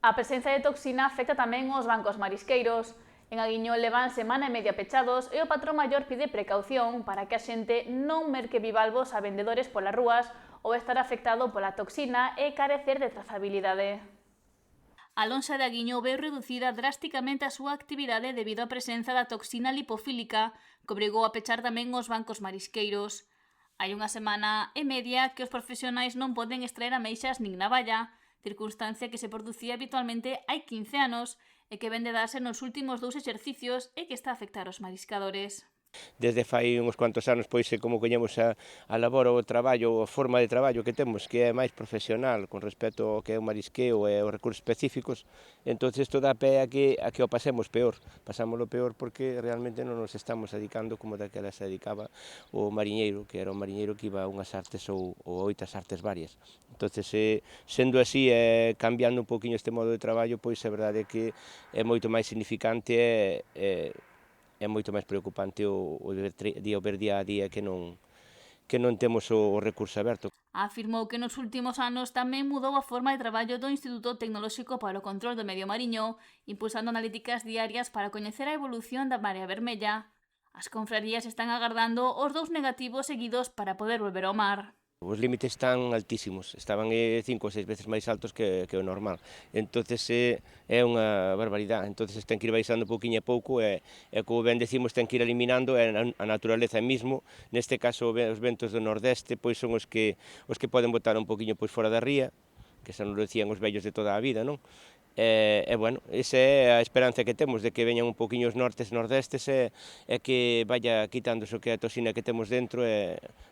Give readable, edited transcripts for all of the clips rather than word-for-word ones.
A presenza de toxina afecta tamén os bancos marisqueiros. En Aguiñón levan semana e media pechados e o patrón maior pide precaución para que a xente non merque bivalvos a vendedores polas rúas ou estar afectado pola toxina e carecer de trazabilidade. A lonxa de Aguiñó veu reducida drásticamente a súa actividade debido á presenza da toxina lipofílica que obrigou a pechar tamén os bancos marisqueiros. Hai unha semana e media que os profesionais non poden extraer ameixas nin navalla, circunstancia que se producía habitualmente hai 15 anos e que vende darse nos últimos 2 exercicios e que está a afectar os mariscadores. Desde fai uns cuantos anos, pois, como coñemos a labor ou o traballo, a forma de traballo que temos, que é máis profesional con respecto ao que é o marisqueo e os recursos específicos, entón isto dá pé a que o pasemos peor. Pasámoslo peor porque realmente non nos estamos dedicando como daquela se dedicaba o mariñeiro, que era o mariñeiro que iba a unhas artes ou a oitas artes varias. Entón, sendo así, cambiando un poquinho este modo de traballo, pois é verdade que é moito máis significante é moito máis preocupante o ver día a día que non temos o recurso aberto. Afirmou que nos últimos anos tamén mudou a forma de traballo do Instituto Tecnolóxico para o Control do Medio Mariño, impulsando analíticas diarias para coñecer a evolución da marea vermella. As confrarías están agardando os 2 negativos seguidos para poder volver ao mar. Os límites están altísimos, estaban 5 ou 6 veces máis altos que o normal. Entonces é unha barbaridade. Entonces ten que ir baixando pouquiño a pouco e como ben decimos ten que ir eliminando a naturaleza mesmo. Neste caso os ventos do nordeste pois son os que poden botar un pouquiño pois fora da ría, que xa nos lo decían os vellos de toda a vida, non? Bueno, esa é a esperanza que temos de que veñan un pouquiño os nortes nordestes e que vaya quitándose o que é a toxina que temos dentro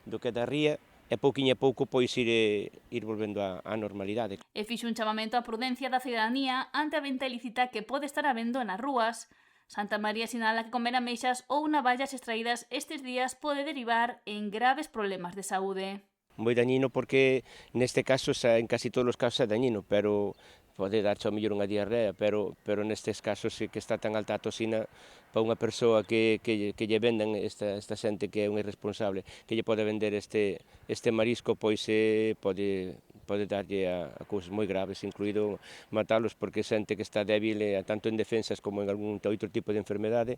do que é da ría e pouquiño a pouco pois ir volvendo á normalidade. E fixo un chamamento á prudencia da cidadanía ante a venta ilícita que pode estar habendo nas rúas. Santa María sinala que comer ameixas ou navallas extraídas estes días pode derivar en graves problemas de saúde. Moi dañino porque neste caso en casi todos os casos é dañino, pero pode darche ao mellor unha diarrea, pero nestes casos sí que está tan alta a toxina para unha persoa que lle vendan esta xente que é un irresponsable, que lle pode vender este marisco, pois pode darlle a cousas moi graves, incluído matalos, porque xente que está débil, tanto en defensas como en algún outro tipo de enfermedade,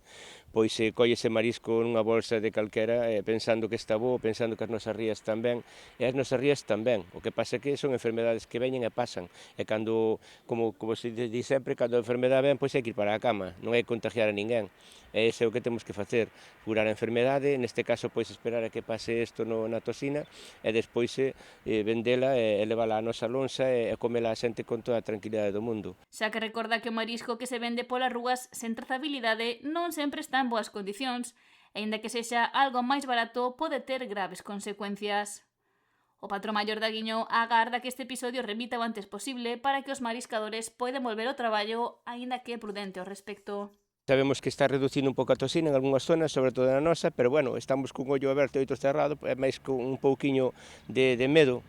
pois colle ese marisco nunha bolsa de calquera, pensando que está bo, pensando que as nosas rías están ben, e as nosas rías tamén. O que pasa é que son enfermedades que veñen e pasan, e cando, como se di sempre, cando a enfermedade ven, pois hai que ir para a cama, non hai que contagiar a ninguén. E ese é o que temos que facer, curar a enfermedade, neste caso, pois esperar a que pase isto na toxina, e despois vendela e levala á nosa lonxa e comela a xente con toda a tranquilidade do mundo. Xa que recorda que o marisco que se vende polas rúas sen trazabilidade non sempre está en boas condicións, e aínda que sexa algo máis barato, pode ter graves consecuencias. O patrón maior de Aguiñó agarda que este episodio remita o antes posible para que os mariscadores poidan volver ao traballo, aínda que é prudente ao respecto. Sabemos que está reducindo un pouco a toxina en algunhas zonas, sobre todo na nosa, pero bueno, estamos cun ollo aberto e outro cerrado, é máis con un pouquiño de medo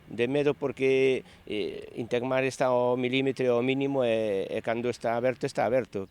porque Intecmar está ao milímetro ao mínimo e cando está aberto,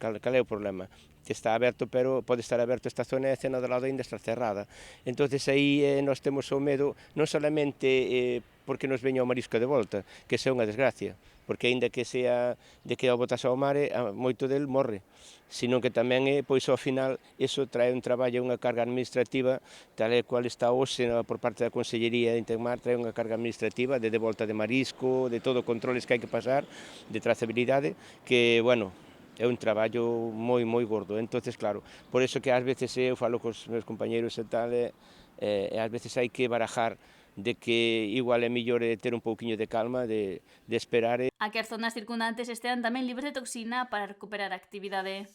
cal é o problema? Que está aberto, pero pode estar aberto esta zona e a cena do lado ainda está cerrada. Entonces aí nós temos o medo non solamente porque nos veña o marisco de volta, que xa é unha desgracia, porque aínda que sea de que o botas ao mare, moito del morre, sino que tamén pois ao final iso trae un traballo, unha carga administrativa, tal e cual está hoxe por parte da Consellería de Intecmar, trae unha carga administrativa de volta de marisco, de todo controles que hai que pasar, de trazabilidade, que, bueno, é un traballo moi gordo. Entonces, claro, por eso que ás veces eu falo cos meus compañeiros e tal, e ás veces hai que barajar de que igual é mellor ter un pouquiño de calma, de esperar. A que as zonas circundantes estean tamén libres de toxina para recuperar a actividade.